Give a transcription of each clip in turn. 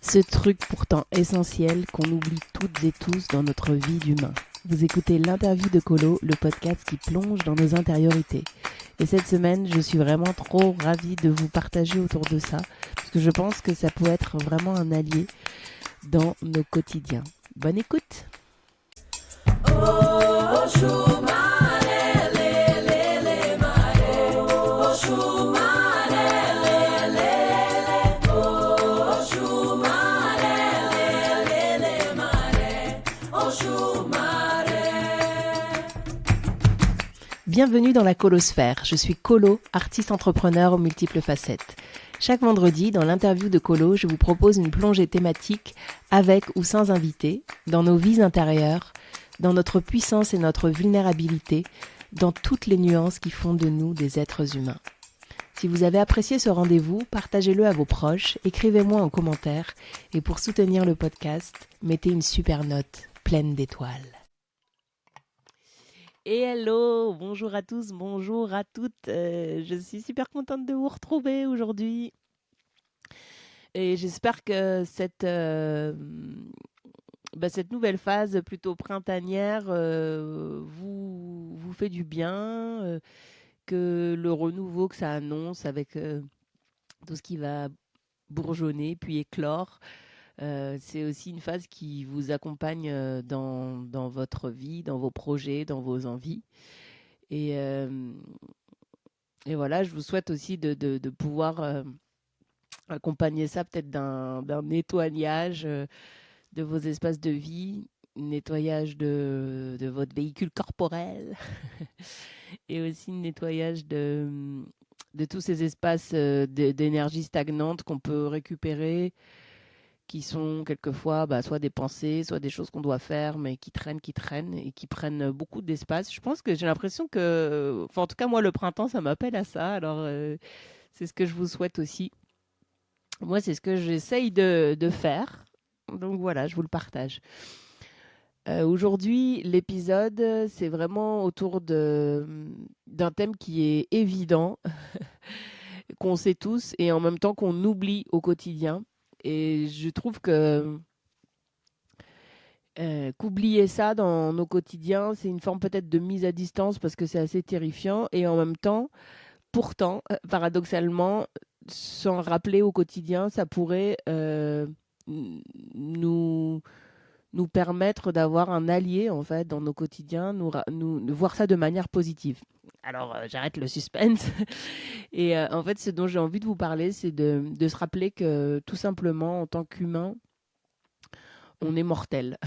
Ce truc pourtant essentiel qu'on oublie toutes et tous dans notre vie d'humain. Vous écoutez l'interview de Colo, le podcast qui plonge dans nos intériorités. Et cette semaine, je suis vraiment trop ravie de vous partager autour de ça, parce que je pense que ça peut être vraiment un allié dans nos quotidiens. Bonne écoute! Bienvenue dans la Colosphère, je suis Colo, artiste entrepreneur aux multiples facettes. Chaque vendredi, dans l'interview de Colo, je vous propose une plongée thématique avec ou sans invité, dans nos vies intérieures, dans notre puissance et notre vulnérabilité, dans toutes les nuances qui font de nous des êtres humains. Si vous avez apprécié ce rendez-vous, partagez-le à vos proches, écrivez-moi en commentaire et pour soutenir le podcast, mettez une super note pleine d'étoiles. Et hello, bonjour à tous, bonjour à toutes. Je suis super contente de vous retrouver aujourd'hui. Et j'espère que cette nouvelle phase plutôt printanière vous fait du bien, que le renouveau que ça annonce avec tout ce qui va bourgeonner puis éclore, c'est aussi une phase qui vous accompagne dans votre vie, dans vos projets, dans vos envies. Et, euh, et voilà, je vous souhaite aussi de pouvoir accompagner ça peut-être d'un nettoyage de vos espaces de vie, nettoyage de votre véhicule corporel et aussi nettoyage de tous ces espaces d'énergie stagnante qu'on peut récupérer, qui sont quelquefois soit des pensées, soit des choses qu'on doit faire, mais qui traînent et qui prennent beaucoup d'espace. Je pense que j'ai l'impression que, enfin en tout cas moi le printemps ça m'appelle à ça, alors c'est ce que je vous souhaite aussi. Moi c'est ce que j'essaye de faire, donc voilà, je vous le partage. Aujourd'hui, l'épisode, c'est vraiment autour d'un thème qui est évident, qu'on sait tous et en même temps qu'on oublie au quotidien. Et je trouve que qu'oublier ça dans nos quotidiens, c'est une forme peut-être de mise à distance parce que c'est assez terrifiant. Et en même temps, pourtant, paradoxalement, s'en rappeler au quotidien, ça pourrait nous, nous permettre d'avoir un allié en fait dans nos quotidiens, de voir ça de manière positive. Alors, j'arrête le suspense. Et en fait, ce dont j'ai envie de vous parler, c'est de se rappeler que tout simplement, en tant qu'humain, on est mortel.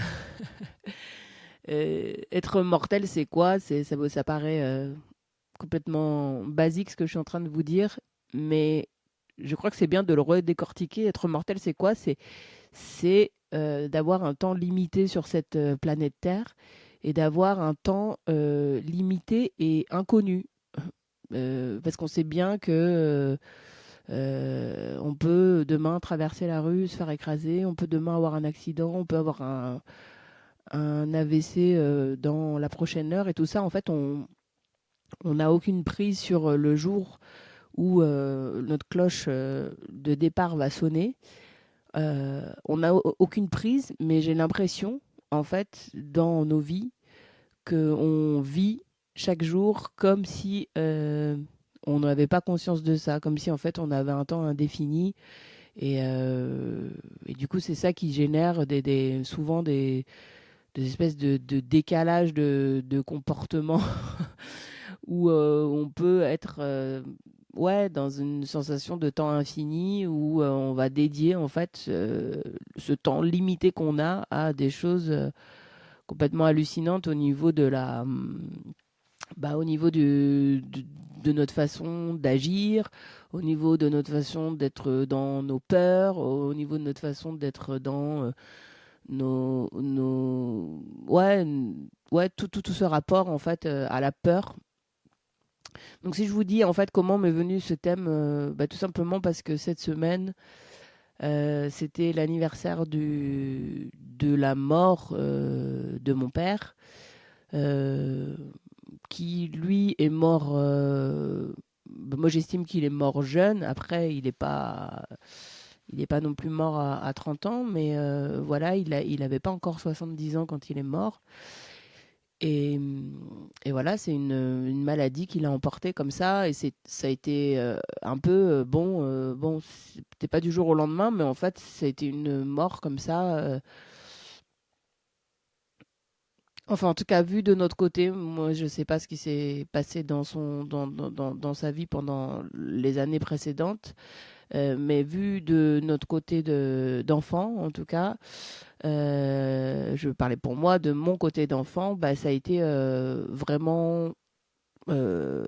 Être mortel, c'est quoi? Ça paraît complètement basique ce que je suis en train de vous dire, mais je crois que c'est bien de le redécortiquer. Être mortel, c'est quoi? C'est d'avoir un temps limité sur cette planète Terre et d'avoir un temps limité et inconnu. Parce qu'on sait bien que on peut demain traverser la rue, se faire écraser, on peut demain avoir un accident, on peut avoir un AVC dans la prochaine heure et tout ça, en fait, on n'a aucune prise sur le jour où notre cloche de départ va sonner. On n'a aucune prise, mais j'ai l'impression, en fait, dans nos vies, qu'on vit chaque jour comme si on n'avait pas conscience de ça, comme si en fait on avait un temps indéfini. Et du coup, c'est ça qui génère souvent des espèces de décalage de comportement où on peut être ouais, dans une sensation de temps infini où on va dédier en fait ce temps limité qu'on a à des choses complètement hallucinantes au niveau au niveau de notre façon d'agir, au niveau de notre façon d'être dans nos peurs, au niveau de notre façon d'être dans ouais, ouais, tout ce rapport en fait à la peur. Donc si je vous dis en fait comment m'est venu ce thème, tout simplement parce que cette semaine, c'était l'anniversaire de la mort de mon père, euh, qui lui est mort. Moi j'estime qu'il est mort jeune. Après, il n'est pas. il n'est pas non plus mort à 30 ans, mais voilà, il avait pas encore 70 ans quand il est mort. Et, et voilà, c'est une maladie qu'il a emportée comme ça. Et ça a été un peu, bon, c'était pas du jour au lendemain, mais en fait, ça a été une mort comme ça. Enfin, en tout cas, vu de notre côté, moi, je sais pas ce qui s'est passé dans sa vie pendant les années précédentes. Mais vu de notre côté d'enfant, en tout cas, je parlais pour moi, de mon côté d'enfant, bah, ça a été vraiment euh,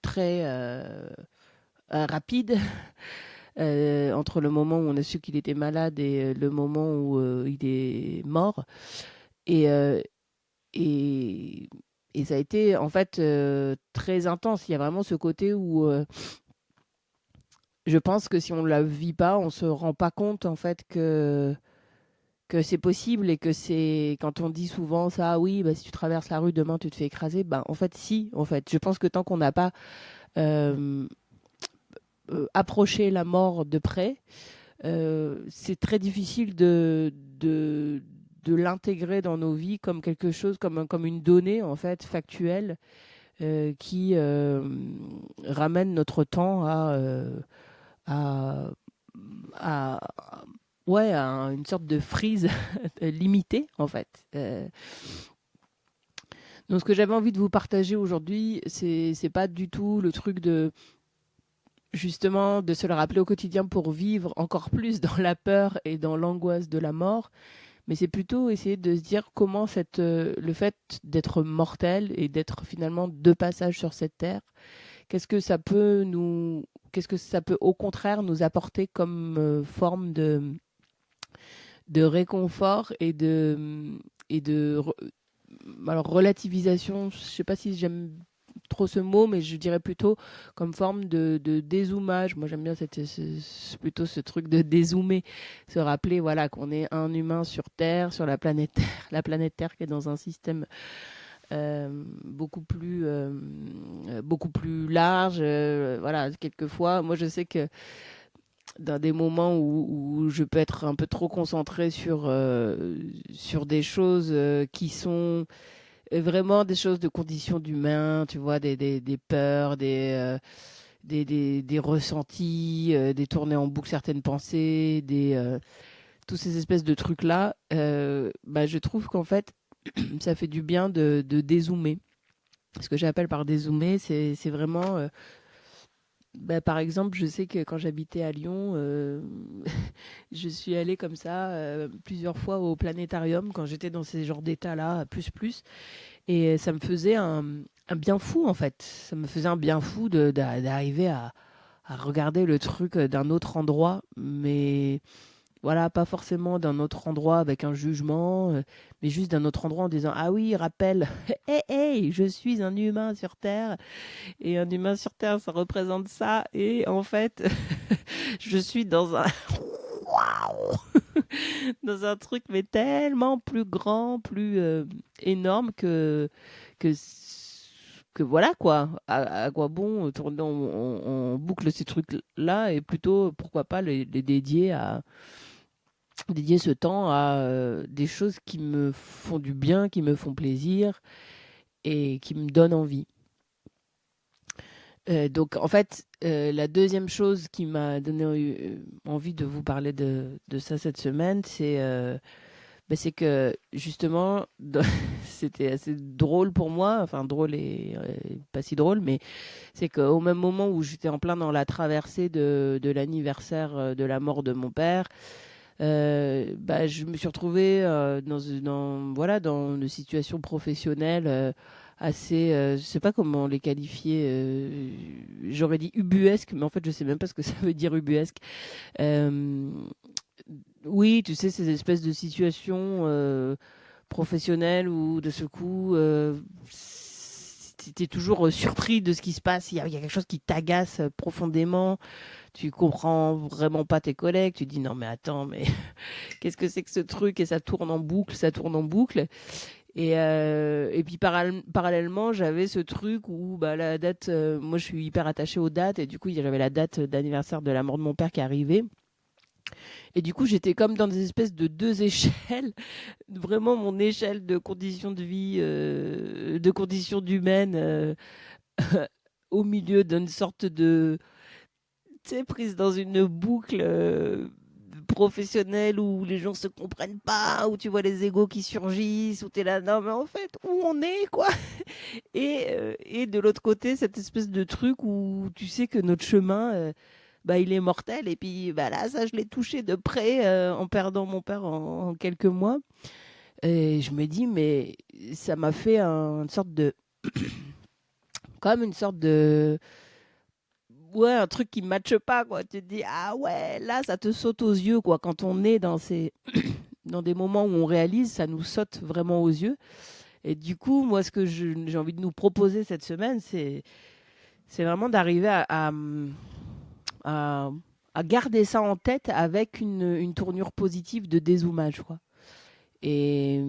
très rapide entre le moment où on a su qu'il était malade et le moment où il est mort. Et, euh, et, et ça a été en fait très intense. Il y a vraiment ce côté où je pense que si on ne la vit pas, on se rend pas compte en fait que c'est possible et que c'est quand on dit souvent ça, ah oui, bah, si tu traverses la rue demain, tu te fais écraser. Bah, en fait, si, en fait. Je pense que tant qu'on n'a pas euh, approché la mort de près, c'est très difficile de l'intégrer dans nos vies comme quelque chose, comme une donnée en fait factuelle qui ramène notre temps à, à, ouais, à une sorte de frise limitée, en fait. Donc, ce que j'avais envie de vous partager aujourd'hui, c'est pas du tout le truc de justement de se le rappeler au quotidien pour vivre encore plus dans la peur et dans l'angoisse de la mort, mais c'est plutôt essayer de se dire comment le fait d'être mortel et d'être finalement de passage sur cette terre, qu'est-ce que ça peut qu'est-ce que ça peut au contraire nous apporter comme forme de réconfort et de alors relativisation, je sais pas si j'aime trop ce mot, mais je dirais plutôt comme forme de dézoomage. Moi, j'aime bien plutôt ce truc de dézoomer, se rappeler voilà qu'on est un humain sur Terre, sur la planète Terre, la planète Terre qui est dans un système beaucoup plus large. Voilà, quelquefois, moi, je sais que dans des moments où je peux être un peu trop concentrée sur des choses qui sont vraiment des choses de conditions d'humain, tu vois, des peurs, des ressentis, des tournées en boucle certaines pensées, tous ces espèces de trucs-là, bah, je trouve qu'en fait, ça fait du bien de dézoomer. Ce que j'appelle par dézoomer, c'est vraiment bah, par exemple, je sais que quand j'habitais à Lyon, je suis allée comme ça plusieurs fois au planétarium quand j'étais dans ces genres d'états-là, plus. Et ça me faisait un bien fou, en fait. Ça me faisait un bien fou d'arriver à regarder le truc d'un autre endroit, mais voilà, pas forcément d'un autre endroit avec un jugement, mais juste d'un autre endroit en disant ah oui, rappelle, hé, hé, je suis un humain sur Terre et un humain sur Terre, ça représente ça. Et en fait, je suis dans un... Waouh, dans un truc, mais tellement plus grand, plus énorme que, que voilà quoi. À quoi bon tourner en boucle ces trucs-là et plutôt, pourquoi pas, les dédier ce temps à des choses qui me font du bien, qui me font plaisir et qui me donnent envie. Donc, en fait, la deuxième chose qui m'a donné envie de vous parler de ça cette semaine, bah, c'est que justement, c'était assez drôle pour moi, enfin drôle et pas si drôle, mais c'est qu'au même moment où j'étais en plein dans la traversée de l'anniversaire de la mort de mon père, bah, je me suis retrouvée voilà, dans une situation professionnelle assez, je sais pas comment les qualifier, j'aurais dit ubuesque, mais en fait je sais même pas ce que ça veut dire ubuesque. Euh, oui, tu sais, ces espèces de situations professionnelles où de ce coup, tu es toujours surpris de ce qui se passe, il y a quelque chose qui t'agace profondément, tu comprends vraiment pas tes collègues, tu dis non mais attends, mais qu'est-ce que c'est que ce truc? Et ça tourne en boucle, ça tourne en boucle. Et puis parallèlement, j'avais ce truc où bah, la date, moi je suis hyper attachée aux dates, et du coup j'avais la date d'anniversaire de la mort de mon père qui arrivait. Et du coup, j'étais comme dans des espèces de 2 échelles. Vraiment mon échelle de conditions de vie, de conditions humaines, au milieu d'une sorte de, tu sais, prise dans une boucle, professionnelle où les gens se comprennent pas, où tu vois les égos qui surgissent, où tu es là: «Non mais en fait, où on est quoi?» Et de l'autre côté, cette espèce de truc où tu sais que notre chemin, bah, il est mortel et puis, bah, là, ça, je l'ai touché de près, en perdant mon père en quelques mois et je me dis: «Mais ça m'a fait une sorte de comme une sorte de ouais, un truc qui matche pas, quoi». Tu te dis: «Ah ouais, là, ça te saute aux yeux, quoi». Quand on est dans ces dans des moments où on réalise, ça nous saute vraiment aux yeux et du coup, moi, ce que j'ai envie de nous proposer cette semaine, c'est vraiment d'arriver à à garder ça en tête avec une tournure positive de dézoomage, quoi. Et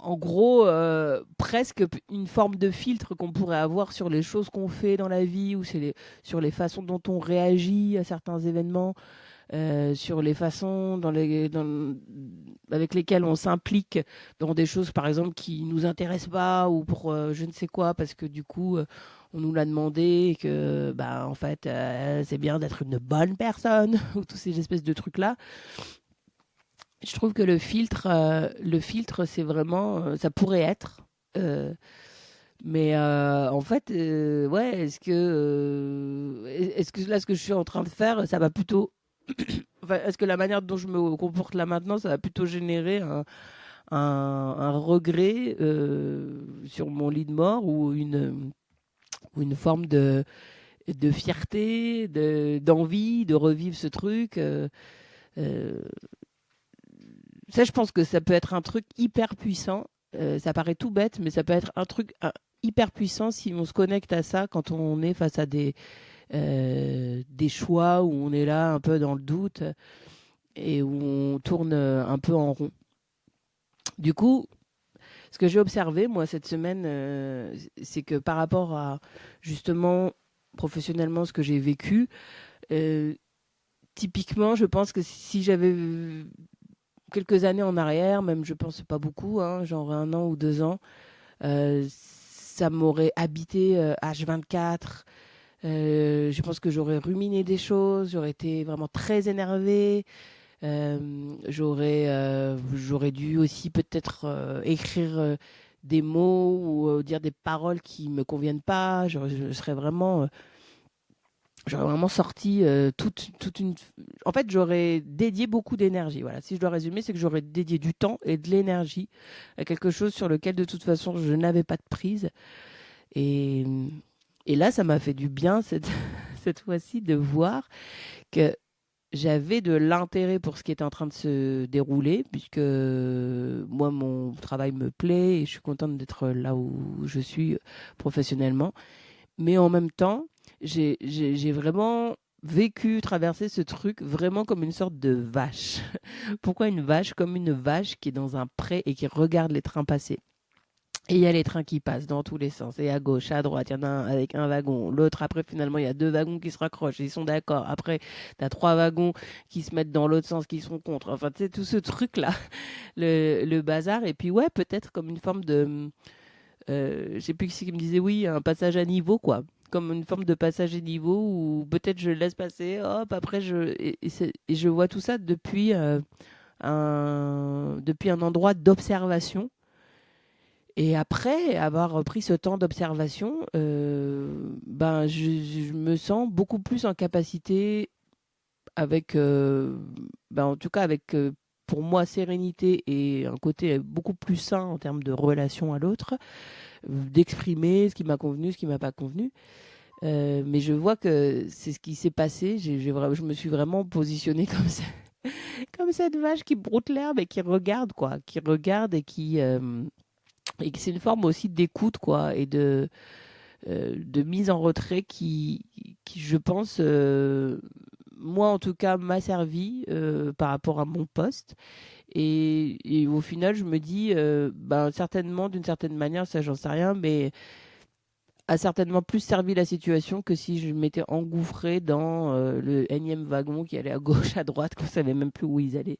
en gros, presque une forme de filtre qu'on pourrait avoir sur les choses qu'on fait dans la vie ou sur les façons dont on réagit à certains événements, sur les façons avec lesquelles on s'implique dans des choses, par exemple, qui nous intéressent pas ou pour je ne sais quoi, parce que du coup, on nous l'a demandé et que, bah, en fait, c'est bien d'être une bonne personne ou tous ces espèces de trucs-là. Je trouve que le filtre, c'est vraiment, ça pourrait être. euh, mais en fait, ouais, est-ce que là, ce que je suis en train de faire, ça va plutôt enfin, est-ce que la manière dont je me comporte là maintenant, ça va plutôt générer un regret sur mon lit de mort ou une forme de fierté, d'envie de revivre ce truc euh, Ça, je pense que ça peut être un truc hyper puissant. Ça paraît tout bête, mais ça peut être un truc hyper puissant si on se connecte à ça quand on est face à des choix où on est là un peu dans le doute et où on tourne un peu en rond. Du coup, ce que j'ai observé, moi, cette semaine, c'est que par rapport à, justement, professionnellement, ce que j'ai vécu, euh, typiquement, je pense que si j'avais quelques années en arrière, même je pense pas beaucoup, hein, genre 1 an ou 2 ans, ça m'aurait habité H24. Je pense que j'aurais ruminé des choses, j'aurais été vraiment très énervée. J'aurais dû aussi peut-être écrire des mots ou dire des paroles qui me conviennent pas. J'aurais vraiment sorti toute une. En fait, j'aurais dédié beaucoup d'énergie. Voilà. Si je dois résumer, c'est que j'aurais dédié du temps et de l'énergie à quelque chose sur lequel, de toute façon, je n'avais pas de prise. Et, et là, ça m'a fait du bien cette fois-ci de voir que j'avais de l'intérêt pour ce qui était en train de se dérouler, puisque moi, mon travail me plaît et je suis contente d'être là où je suis professionnellement. Mais en même temps, j'ai vraiment vécu, traversé ce truc vraiment comme une sorte de vache. Pourquoi une vache? Comme une vache qui est dans un pré et qui regarde les trains passer. Et il y a les trains qui passent dans tous les sens, et à gauche, à droite, il y en a un avec un wagon, l'autre après finalement il y a 2 wagons qui se raccrochent, ils sont d'accord. Après, tu as 3 wagons qui se mettent dans l'autre sens, qui sont contre. Enfin, tu sais, tout ce truc-là, le bazar. Et puis ouais, peut-être comme une forme de, je sais plus qui me disait oui, un passage à niveau, quoi. Comme une forme de passage à niveau où peut-être je laisse passer, hop, après et je vois tout ça depuis un endroit d'observation. Et après avoir pris ce temps d'observation, ben je me sens beaucoup plus en capacité avec, ben en tout cas avec, pour moi, sérénité et un côté beaucoup plus sain en termes de relation à l'autre, d'exprimer ce qui m'a convenu, ce qui m'a pas convenu. Mais je vois que c'est ce qui s'est passé. Je me suis vraiment positionnée comme ça, comme cette vache qui broute l'herbe et qui regarde, quoi, qui regarde et que c'est une forme aussi d'écoute, quoi, et de mise en retrait qui je pense, moi en tout cas, m'a servi par rapport à mon poste. Et au final, je me dis, ben, certainement, d'une certaine manière, ça j'en sais rien, mais a certainement plus servi la situation que si je m'étais engouffrée dans le énième wagon qui allait à gauche, à droite, qu'on savait même plus où ils allaient.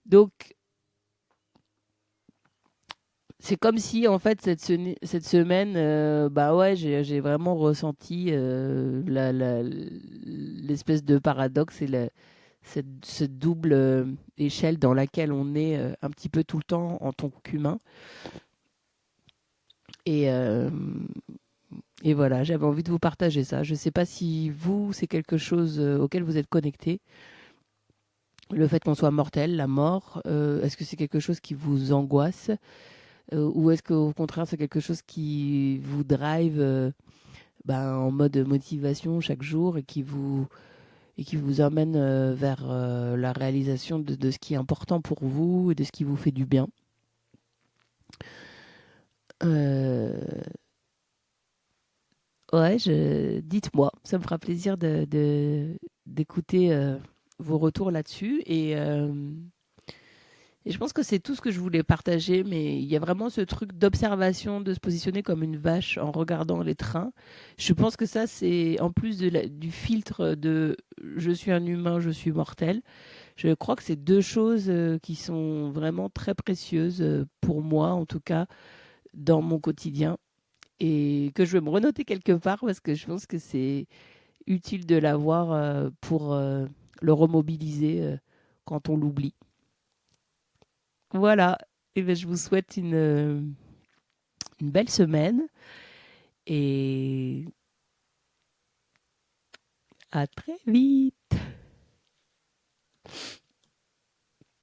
Donc, c'est comme si, en fait, cette semaine, bah ouais, j'ai vraiment ressenti l'espèce de paradoxe et cette double échelle dans laquelle on est un petit peu tout le temps en tant qu'humain. Et, euh, et voilà, j'avais envie de vous partager ça. Je ne sais pas si vous, c'est quelque chose auquel vous êtes connecté. Le fait qu'on soit mortel, la mort, est-ce que c'est quelque chose qui vous angoisse ou est-ce qu'au contraire c'est quelque chose qui vous drive ben, en mode motivation chaque jour et qui vous emmène vers la réalisation de ce qui est important pour vous et de ce qui vous fait du bien. Euh, ouais, dites-moi, ça me fera plaisir d'écouter vos retours là-dessus et je pense que c'est tout ce que je voulais partager, mais il y a vraiment ce truc d'observation, de se positionner comme une vache en regardant les trains. Je pense que ça, c'est en plus du filtre de je suis un humain, je suis mortel. Je crois que c'est deux choses qui sont vraiment très précieuses pour moi, en tout cas, dans mon quotidien, et que je vais me renoter quelque part parce que je pense que c'est utile de l'avoir pour le remobiliser quand on l'oublie. Voilà. Et ben, je vous souhaite une belle semaine et à très vite.